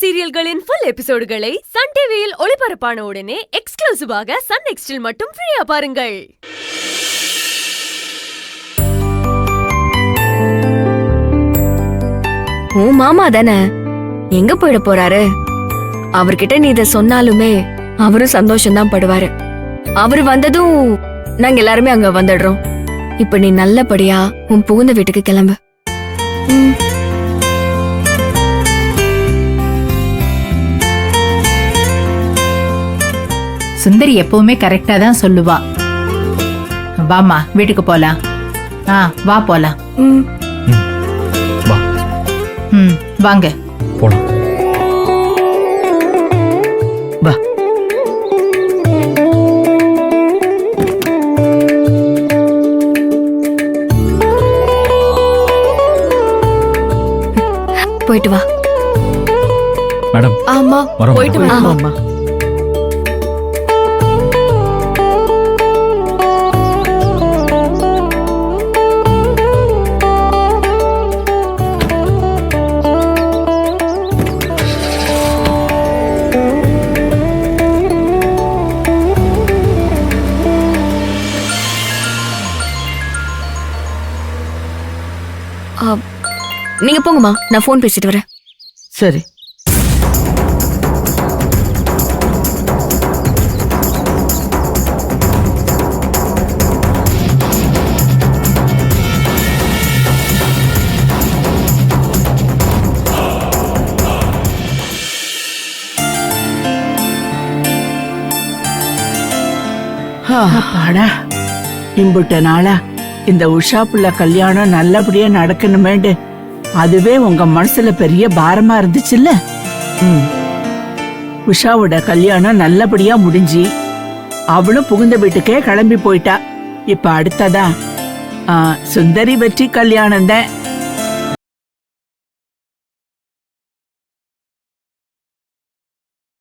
சீரியல்களின் full எபிசோடுகளை Sun டிவியில் ஒளிபரப்பான உடனே எக்ஸ்க்ளூசிவாக சன் நெக்ஸ்டில் மட்டும் ஃப்ரீயா பாருங்கள். ஓ மாமா தானே, எங்க போயிட போறாரு? அவர்கிட்ட நீ இத சொன்னாலுமே அவரும் சந்தோஷம்தான் படுவாரு. அவரு வந்ததும் நாங்க எல்லாருமே அங்க வந்துடுறோம். இப்ப நீ நல்லபடியா உன் புகுந்த வீட்டுக்கு கிளம்பு. சுந்தரி எப்பவுமே கரெக்டா தான் சொல்லுவா. வாமா வீட்டுக்கு போலாம். வா போலாம். வாங்க போலாம். வா. போயிட்டு வா மேடம். ஆமா போயிட்டு வா. ஆமா. நீங்க போங்கம்மா, நான் போன் பேசிட்டு வரேன். சரி. அப்பாடா, இம்புட்ட நாளா இந்த உஷா புள்ள கல்யாணம் நல்லபடியா நடக்கணுமேண்டு அதுவே உங்க மனசுல பெரிய பாரமா இருந்துச்சுல்ல. உஷாவோட கல்யாணம் நல்லபடியா முடிஞ்சு அவளும் புகுந்த வீட்டுக்கே கிளம்பி போயிட்டா. இப்ப அடுத்ததா சுந்தரி வெற்றி கல்யாணம் தான்.